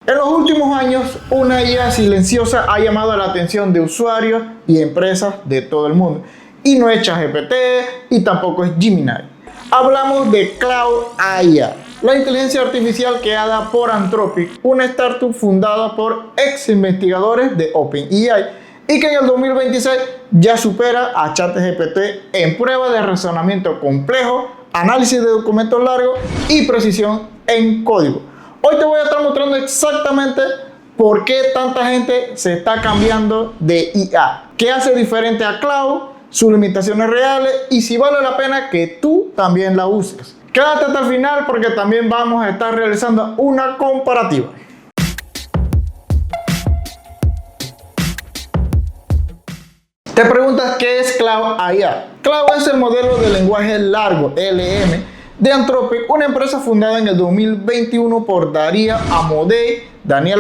En los últimos años, una IA silenciosa ha llamado la atención de usuarios y empresas de todo el mundo. Y no es ChatGPT y tampoco es Gemini. Hablamos de Claude AI, la inteligencia artificial creada por Anthropic, una startup fundada por ex investigadores de OpenAI y que en el 2026 ya supera a ChatGPT en pruebas de razonamiento complejo, análisis de documentos largos y precisión en código. Hoy te voy a estar mostrando exactamente por qué tanta gente se está cambiando de IA, qué hace diferente a Claude, sus limitaciones reales y si vale la pena que tú también la uses. Quédate hasta el final porque también vamos a estar realizando una comparativa. Te preguntas qué es Claude AI. Claude es el modelo de lenguaje largo LM de Anthropic, una empresa fundada en el 2021 por Daniel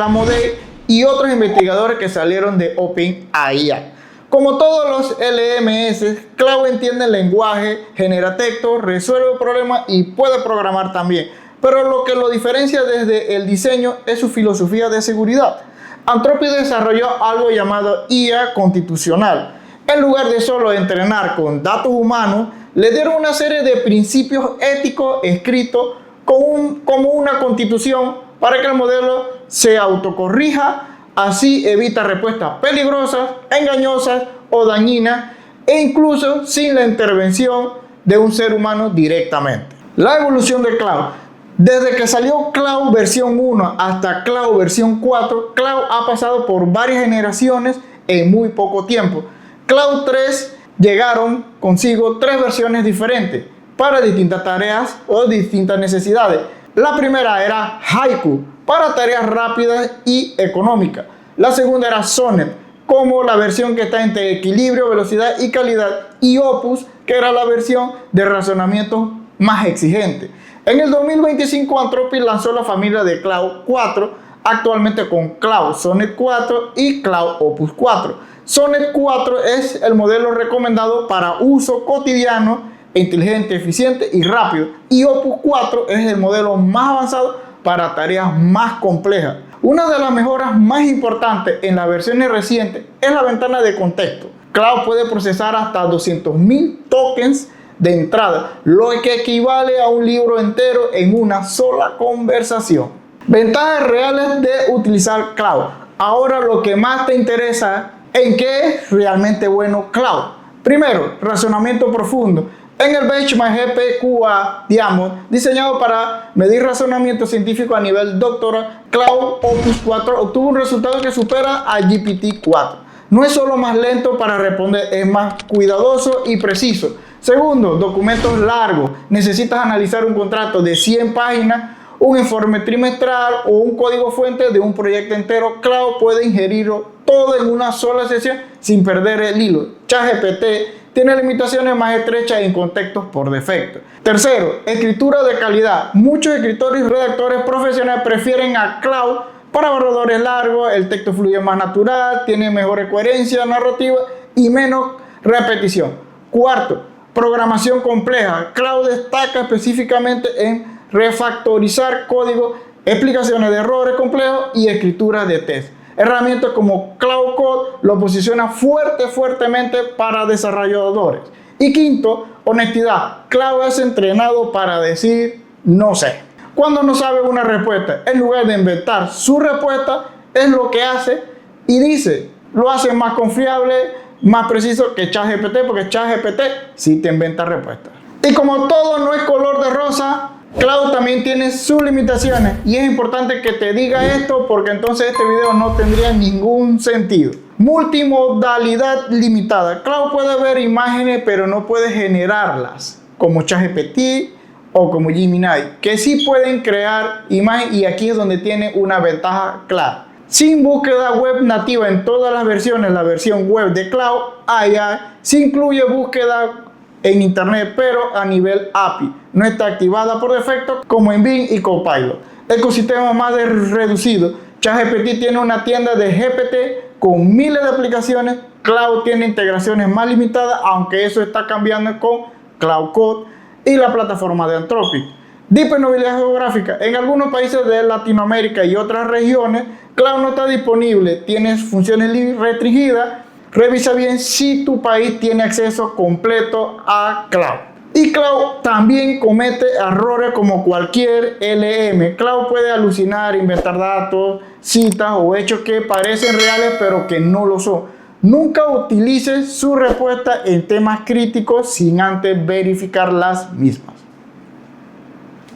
Amodei y otros investigadores que salieron de OpenAI. Como todos los LMS, Claude entiende el lenguaje, genera texto, resuelve problemas y puede programar también. Pero lo que lo diferencia desde el diseño es su filosofía de seguridad. Anthropic desarrolló algo llamado IA constitucional. En lugar de solo entrenar con datos humanos, le dieron una serie de principios éticos escritos como una constitución para que el modelo se autocorrija. Así evita respuestas peligrosas, engañosas o dañinas e incluso sin la intervención de un ser humano directamente. La evolución de Claude. Desde que salió Claude versión 1 hasta Claude versión 4, Claude ha pasado por varias generaciones en muy poco tiempo. Claude 3 llegaron consigo 3 versiones diferentes para distintas tareas o distintas necesidades. La primera era Haiku, para tareas rápidas y económicas. La segunda era Sonnet, como la versión que está entre equilibrio, velocidad y calidad, y Opus, que era la versión de razonamiento más exigente. En el 2025 Anthropic lanzó la familia de Claude 4, actualmente con Claude Sonnet 4 y Claude Opus 4. Sonnet 4 es el modelo recomendado para uso cotidiano, inteligente, eficiente y rápido, y Opus 4 es el modelo más avanzado para tareas más complejas. Una de las mejoras más importantes en las versiones recientes es la ventana de contexto. Claude puede procesar hasta 200.000 tokens de entrada, lo que equivale a un libro entero en una sola conversación. Ventajas reales de utilizar Claude. Ahora lo que más te interesa en qué es realmente bueno Claude. Primero, razonamiento profundo. En el benchmark GPQA Diamond, diseñado para medir razonamiento científico a nivel doctoral, Claude Opus 4 obtuvo un resultado que supera a GPT-4. No es solo más lento para responder, es más cuidadoso y preciso. Segundo, documentos largos. Necesitas analizar un contrato de 100 páginas, un informe trimestral o un código fuente de un proyecto entero. Claude puede ingerirlo todo en una sola sesión sin perder el hilo. ChatGPT tiene limitaciones más estrechas en contextos por defecto. Tercero, escritura de calidad. Muchos escritores y redactores profesionales prefieren a Claude para borradores largos, el texto fluye más natural, tiene mejor coherencia narrativa y menos repetición. Cuarto, programación compleja. Claude destaca específicamente en refactorizar código, explicaciones de errores complejos y escritura de test. Herramientas como Claude Code lo posiciona fuertemente para desarrolladores. Y quinto, honestidad. Claude es entrenado para decir no sé. Cuando no sabe una respuesta, en lugar de inventar su respuesta, es lo que hace y dice. Lo hace más confiable, más preciso que ChatGPT, porque ChatGPT sí te inventa respuestas. Y como todo no es color de rosa, Claude también tiene sus limitaciones y es importante que te diga esto porque entonces este video no tendría ningún sentido. Multimodalidad limitada. Claude puede ver imágenes pero no puede generarlas como ChatGPT o como Gemini, que sí pueden crear imágenes y aquí es donde tiene una ventaja clara. Sin búsqueda web nativa en todas las versiones, la versión web de Claude AI sí incluye búsqueda en internet, pero a nivel API. No está activada por defecto como en Bing y Copilot. Ecosistema más reducido. ChatGPT tiene una tienda de GPT con miles de aplicaciones. Claude tiene integraciones más limitadas, aunque eso está cambiando con Claude Code y la plataforma de Anthropic. Disponibilidad geográfica. En algunos países de Latinoamérica y otras regiones, Cloud no está disponible. Tienes funciones restringidas. Revisa bien si tu país tiene acceso completo a Cloud. Y Cloud también comete errores como cualquier LM. Cloud puede alucinar, inventar datos, citas o hechos que parecen reales pero que no lo son. Nunca utilices su respuesta en temas críticos sin antes verificar las mismas.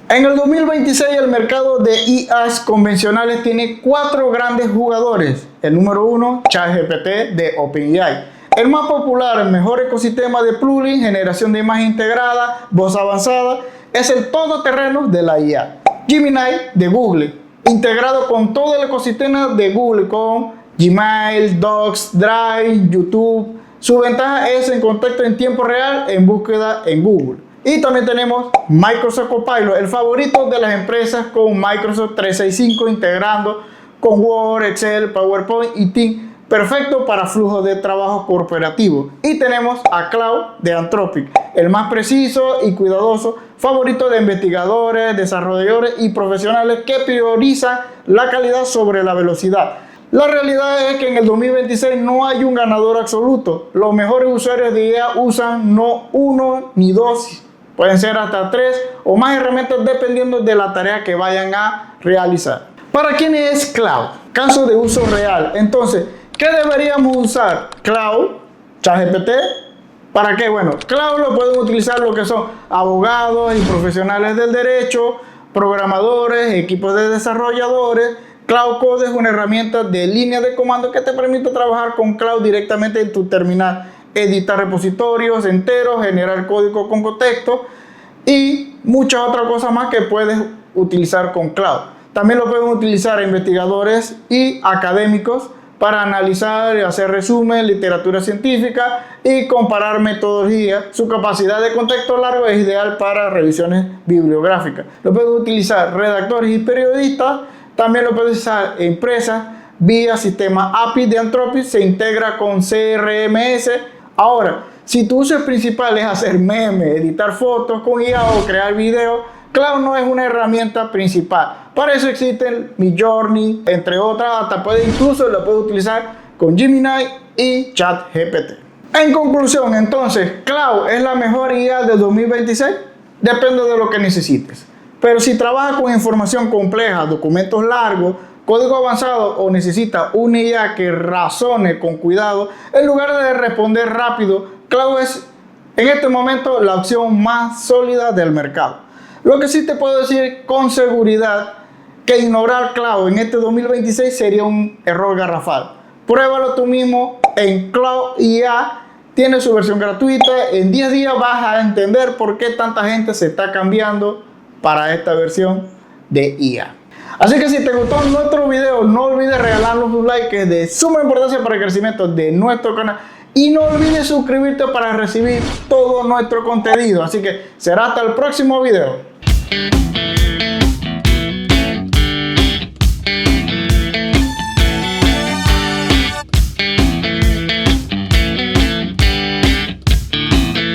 En el 2026 el mercado de IAs convencionales tiene 4 grandes jugadores. El número 1, ChatGPT de OpenAI. El más popular, el mejor ecosistema de plugins, generación de imagen integrada, voz avanzada, es el todoterreno de la IA. Gemini de Google, integrado con todo el ecosistema de Google, con Gmail, Docs, Drive, YouTube. Su ventaja es en contexto en tiempo real, en búsqueda en Google. Y también tenemos Microsoft Copilot, el favorito de las empresas, con Microsoft 365 integrando con Word, Excel, PowerPoint y Teams. Perfecto para flujos de trabajo corporativo. Y tenemos a Cloud de Anthropic, el más preciso y cuidadoso, favorito de investigadores, desarrolladores y profesionales que priorizan la calidad sobre la velocidad. La realidad es que en el 2026 no hay un ganador absoluto. Los mejores usuarios de IA usan no 1 ni 2, pueden ser hasta 3 o más herramientas dependiendo de la tarea que vayan a realizar. ¿Para quién es Cloud? Caso de uso real. Entonces, ¿qué deberíamos usar? Cloud, ChatGPT. ¿Para qué? Bueno, Cloud lo pueden utilizar lo que son abogados y profesionales del derecho, programadores, equipos de desarrolladores. Cloud Code es una herramienta de línea de comando que te permite trabajar con Cloud directamente en tu terminal, editar repositorios enteros, generar código con contexto y muchas otras cosas más que puedes utilizar con Cloud. También lo pueden utilizar investigadores y académicos para analizar y hacer resumen, literatura científica y comparar metodologías. Su capacidad de contexto largo es ideal para revisiones bibliográficas. Lo pueden utilizar redactores y periodistas. También lo pueden usar empresas vía sistema API de Anthropic. Se integra con CRMS. Ahora, si tu uso principal es hacer memes, editar fotos con IA o crear videos, Cloud no es una herramienta principal. Para eso existen Midjourney, entre otras. Hasta incluso lo puedes utilizar con Gemini y ChatGPT. En conclusión, entonces, ¿Cloud es la mejor IA de 2026? Depende de lo que necesites. Pero si trabajas con información compleja, documentos largos, código avanzado o necesitas una IA que razone con cuidado, en lugar de responder rápido, Cloud es en este momento la opción más sólida del mercado. Lo que sí te puedo decir con seguridad que ignorar Cloud en este 2026 sería un error garrafal. Pruébalo tú mismo en Cloud IA. Tiene su versión gratuita. En 10 días vas a entender por qué tanta gente se está cambiando para esta versión de IA. Así que si te gustó nuestro video, no olvides regalarnos un like, que es de suma importancia para el crecimiento de nuestro canal. Y no olvides suscribirte para recibir todo nuestro contenido. Así que será hasta el próximo video.